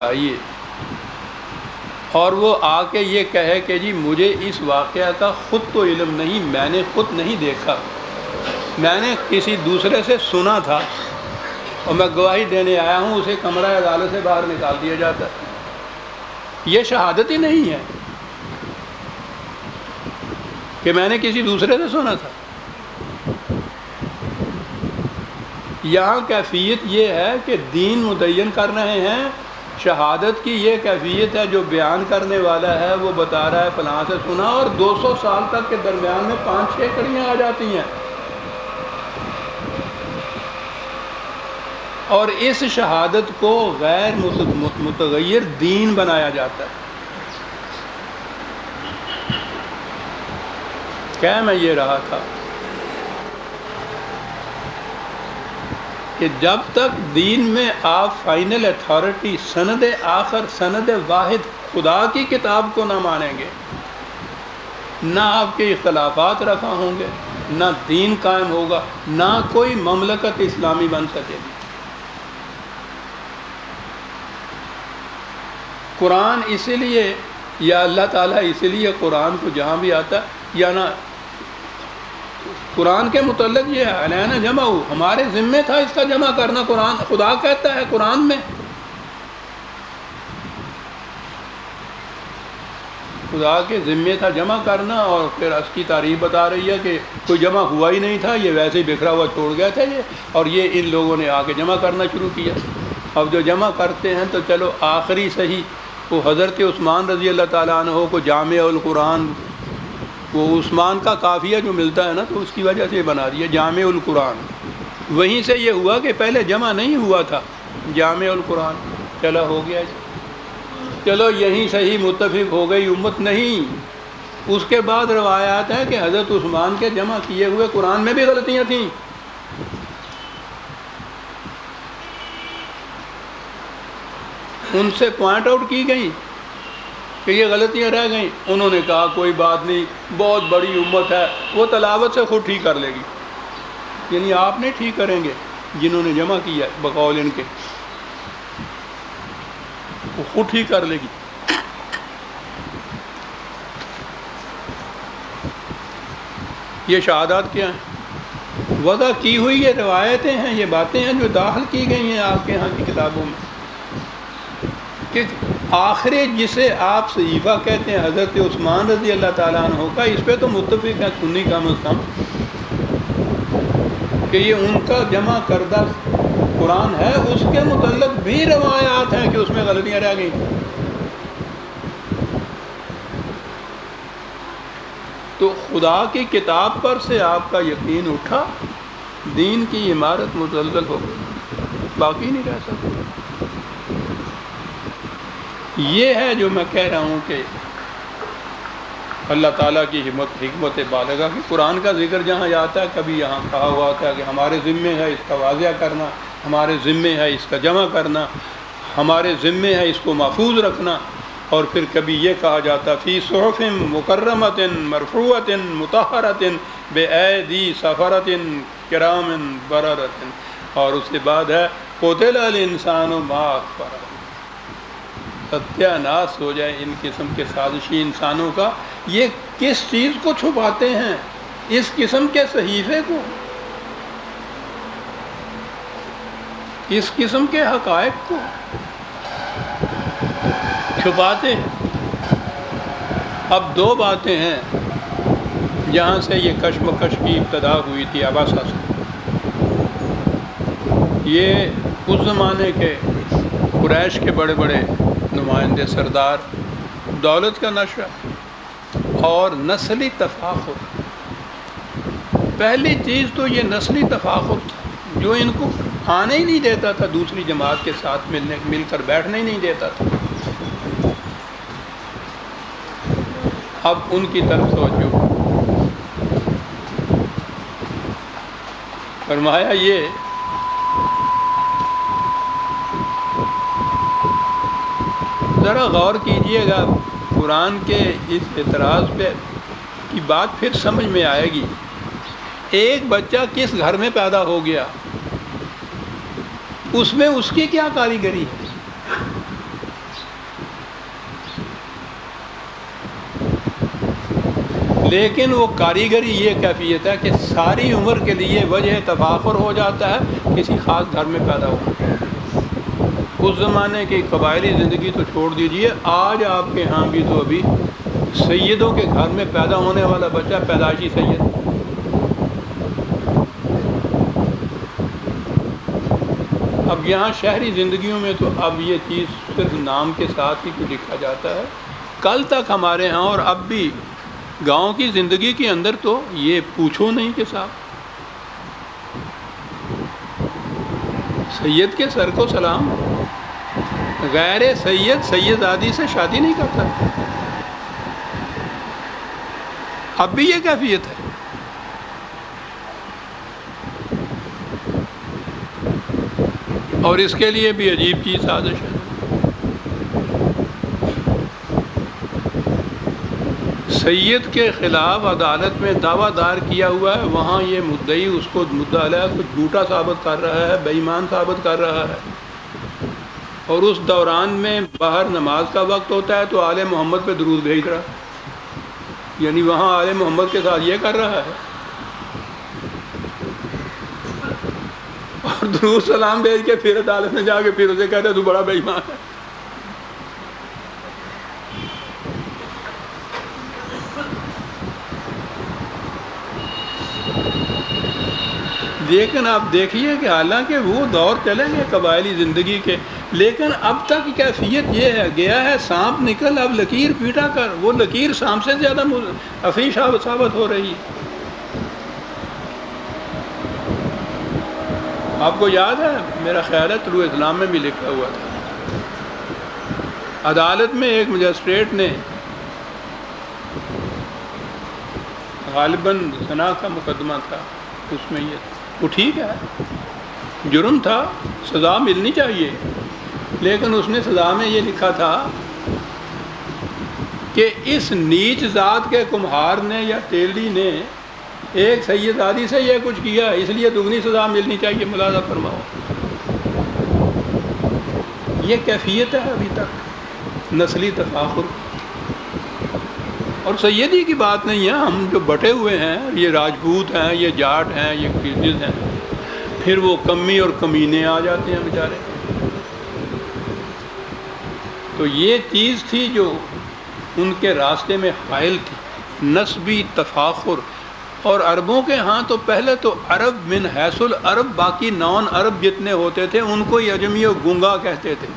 آئیے اور وہ آ کے یہ کہے کہ جی مجھے اس واقعہ کا خود تو علم نہیں، میں نے خود نہیں دیکھا، میں نے کسی دوسرے سے سنا تھا اور میں گواہی دینے آیا ہوں، اسے کمرہ عدالت سے باہر نکال دیا جاتا ہے۔ یہ شہادت ہی نہیں ہے کہ میں نے کسی دوسرے سے سنا تھا۔ یہاں کیفیت یہ ہے کہ دین متعین کر رہے ہیں، شہادت کی یہ کیفیت ہے جو بیان کرنے والا ہے وہ بتا رہا ہے فلاں سے سنا، اور 200 سال تک کے درمیان میں 5-6 کڑیاں آ جاتی ہیں، اور اس شہادت کو غیر متغیر دین بنایا جاتا ہے۔ کیا میں یہ رہا تھا کہ جب تک دین میں آپ فائنل اتھارٹی، سند آخر، سند واحد خدا کی کتاب کو نہ مانیں گے، نہ آپ کے اختلافات رفع ہوں گے، نہ دین قائم ہوگا، نہ کوئی مملکت اسلامی بن سکے گی۔ قرآن اسی لیے، یا اللہ تعالیٰ اسی لیے قرآن کو جہاں بھی آتا ہے، یا نہ قرآن کے متعلق یہ ہے علینا جمع ہو، ہمارے ذمے تھا اس کا جمع کرنا۔ قرآن خدا کہتا ہے قرآن میں، خدا کے ذمے تھا جمع کرنا، اور پھر اس کی تعریف بتا رہی ہے کہ کوئی جمع ہوا ہی نہیں تھا، یہ ویسے ہی بکھرا ہوا چھوڑ گیا تھا اور یہ ان لوگوں نے آ کے جمع کرنا شروع کیا۔ اب جو جمع کرتے ہیں تو چلو آخری صحیح، وہ حضرت عثمان رضی اللہ تعالیٰ عنہ کو جامع القرآن، وہ عثمان کا قافیہ جو ملتا ہے نا تو اس کی وجہ سے بنا دیا جامع القرآن۔ وہیں سے یہ ہوا کہ پہلے جمع نہیں ہوا تھا، جامع القرآن چلا ہو گیا، چلو یہیں صحیح متفق ہو گئی امت نہیں۔ اس کے بعد روایات ہیں کہ حضرت عثمان کے جمع کیے ہوئے قرآن میں بھی غلطیاں تھیں، ان سے پوائنٹ آؤٹ کی گئیں کہ یہ غلطیاں رہ گئیں۔ انہوں نے کہا کوئی بات نہیں، بہت بڑی امت ہے، وہ تلاوت سے خود ٹھیک کر لے گی، یعنی آپ نہیں ٹھیک کریں گے، جنہوں نے جمع کیا بقول ان کے، وہ خود ٹھیک کر لے گی۔ یہ شہادات کیا ہیں؟ وضع کی ہوئی یہ روایتیں ہیں، یہ باتیں ہیں جو داخل کی گئی ہیں آپ کے ہاں کی کتابوں میں، کہ آخری جسے آپ صحیفہ کہتے ہیں حضرت عثمان رضی اللہ تعالیٰ عنہ کا، اس پہ تو متفق ہے سنی کم از کم کہ یہ ان کا جمع کردہ قرآن ہے، اس کے متعلق بھی روایات ہیں کہ اس میں غلطیاں رہ گئیں۔ تو خدا کی کتاب پر سے آپ کا یقین اٹھا، دین کی عمارت مزلزل ہو گئی، باقی نہیں رہ سکتی۔ یہ ہے جو میں کہہ رہا ہوں کہ اللہ تعالیٰ کی حکمت بالغہ کی قرآن کا ذکر جہاں جاتا ہے، کبھی یہاں کہا ہوا تھا کہ ہمارے ذمے ہے اس کا واضح کرنا، ہمارے ذمے ہے اس کا جمع کرنا، ہمارے ذمے ہے اس کو محفوظ رکھنا، اور پھر کبھی یہ کہا جاتا فی صحف مکرمۃ مرفوعۃ مطہرۃ بایدی سفرۃ کرام بررۃ، اور اس کے بعد ہے قتل الانسان ما اکفرہ، ستیہ ناس ہو جائے ان قسم کے سازشی انسانوں کا۔ یہ کس چیز کو چھپاتے ہیں؟ اس قسم کے صحیفے کو، اس قسم کے حقائق کو چھپاتے ہیں۔ اب دو باتیں ہیں جہاں سے یہ کشمکش کی ابتدا ہوئی تھی عباسہ سے۔ یہ اس زمانے کے قریش کے بڑے بڑے نمائندے سردار، دولت کا نشہ اور نسلی تفاخر۔ پہلی چیز تو یہ نسلی تفاخر تھا جو ان کو آنے ہی نہیں دیتا تھا، دوسری جماعت کے ساتھ مل کر بیٹھنے ہی نہیں دیتا تھا۔ اب ان کی طرف توجہ، فرمایا یہ ذرا غور کیجئے گا، قرآن کے اس اعتراض پہ کی بات پھر سمجھ میں آئے گی۔ ایک بچہ کس گھر میں پیدا ہو گیا، اس میں اس کی کیا کاریگری ہے؟ لیکن وہ کاریگری یہ کیفیت ہے کہ ساری عمر کے لیے وجہ تفاخر ہو جاتا ہے کسی خاص گھر میں پیدا ہو۔ اس زمانے کی قبائلی زندگی تو چھوڑ دیجئے، آج آپ کے ہاں بھی تو ابھی سیدوں کے گھر میں پیدا ہونے والا بچہ پیدائشی سید۔ اب یہاں شہری زندگیوں میں تو اب یہ چیز صرف نام کے ساتھ ہی کچھ لکھا جاتا ہے۔ کل تک ہمارے ہاں اور اب بھی گاؤں کی زندگی کے اندر تو یہ پوچھو نہیں کہ صاحب سید کے سر کو سلام، غیر سید سیدزادی سے شادی نہیں کرتا۔ اب بھی یہ کیفیت ہے۔ اور اس کے لیے بھی عجیب چیز سازش ہے۔ سید کے خلاف عدالت میں دعویٰ دار کیا ہوا ہے، وہاں یہ مدعی اس کو مدعا علیہ کچھ جھوٹا ثابت کر رہا ہے، بے ایمان ثابت کر رہا ہے، اور اس دوران میں باہر نماز کا وقت ہوتا ہے تو آل محمد پہ درود بھیج رہا ہے، یعنی وہاں آل محمد کے ساتھ یہ کر رہا ہے، اور درود سلام بھیج کے پھر عدالت میں جا کے پھر اسے کہتا ہے تو بڑا بے ایمان ہے۔ لیکن آپ دیکھیے کہ حالانکہ وہ دور چلیں گے قبائلی زندگی کے، لیکن اب تک کیفیت یہ ہے، گیا ہے سانپ نکل اب لکیر پیٹا کر، وہ لکیر سانپ سے زیادہ حفیظ ثابت ہو رہی ہے۔ آپ کو یاد ہے، میرا خیال ہے طلوع اسلام میں بھی لکھا ہوا تھا، عدالت میں ایک مجسٹریٹ نے غالباً زنا کا مقدمہ تھا، اس میں یہ وہ ٹھیک ہے جرم تھا، سزا ملنی چاہیے، لیکن اس نے سزا میں یہ لکھا تھا کہ اس نیچ ذات کے کمہار نے یا تیلی نے ایک سیدزادی سے یہ کچھ کیا، اس لیے دگنی سزا ملنی چاہیے۔ ملاحظہ فرماؤ، یہ کیفیت ہے ابھی تک نسلی تفاخر۔ اور سیدی کی بات نہیں ہے، ہم جو بٹے ہوئے ہیں، یہ راجپوت ہیں، یہ جاٹ ہیں، یہ کرگز ہیں، پھر وہ کمی اور کمینے آ جاتے ہیں بیچارے۔ تو یہ چیز تھی جو ان کے راستے میں حائل تھی، نسبی تفاخر۔ اور عربوں کے ہاں تو پہلے تو عرب من حیث العرب، باقی نان عرب جتنے ہوتے تھے ان کو اجمی و گنگا کہتے تھے،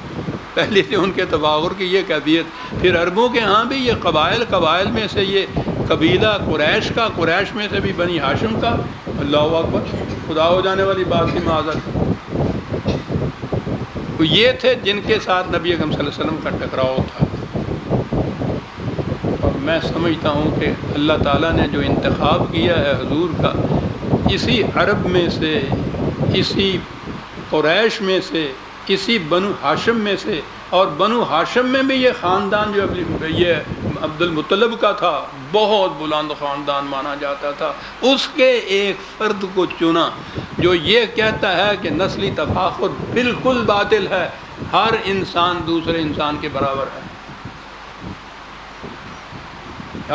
پہلے سے ان کے تفاخر کی یہ کیفیت۔ پھر عربوں کے ہاں بھی یہ قبائل میں سے یہ قبیلہ قریش کا، قریش میں سے بھی بنی ہاشم کا، اللہ اکبر، خدا ہو جانے والی بات کی معذرت، تو یہ تھے جن کے ساتھ نبی اکرم صلی اللہ علیہ وسلم کا ٹکراؤ تھا۔ اور میں سمجھتا ہوں کہ اللہ تعالیٰ نے جو انتخاب کیا ہے حضور کا، اسی عرب میں سے، اسی قریش میں سے، اسی بنو ہاشم میں سے، اور بنو ہاشم میں بھی یہ خاندان جو یہ عبد المطلب کا تھا، بہت بلند خاندان مانا جاتا تھا، اس کے ایک فرد کو چنا جو یہ کہتا ہے کہ نسلی تفاخر بالکل باطل ہے، ہر انسان دوسرے انسان کے برابر ہے۔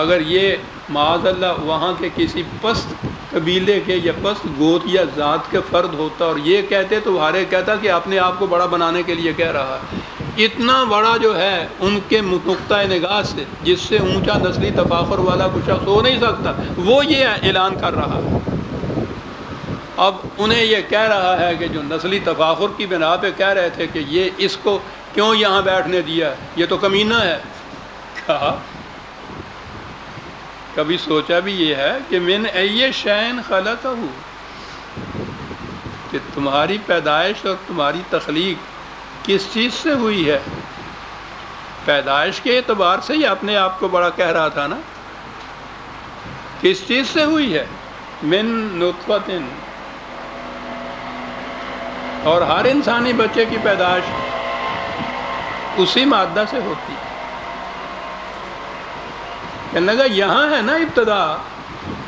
اگر یہ معاذ اللہ وہاں کے کسی پست قبیلے کے یا پست گوت یا ذات کے فرد ہوتا اور یہ کہتے تو ہارے کہتا کہ اپنے آپ کو بڑا بنانے کے لیے کہہ رہا ہے، اتنا بڑا جو ہے ان کے نقطہ نگاہ سے، جس سے اونچا نسلی تفاخر والا کوئی شخص ہو نہیں سکتا، وہ یہ اعلان کر رہا ہے۔ اب انہیں یہ کہہ رہا ہے کہ جو نسلی تفاخر کی بنا پہ کہہ رہے تھے کہ یہ اس کو کیوں یہاں بیٹھنے دیا، یہ تو کمینہ ہے۔ کہا کبھی سوچا بھی یہ ہے کہ من ای شین خلقہ، کہ تمہاری پیدائش اور تمہاری تخلیق کس چیز سے ہوئی ہے؟ پیدائش کے اعتبار سے ہی اپنے آپ کو بڑا کہہ رہا تھا نا، کس چیز سے ہوئی ہے؟ من نطفۃ، اور ہر انسانی بچے کی پیدائش اسی مادہ سے ہوتی ہے۔ کہنے لگا یہاں ہے نا ابتدا،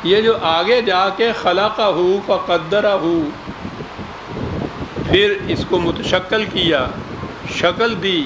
یہ جو آگے جا کے خلقہ فقدرہ، پھر اس کو متشکل کیا، شکل دی،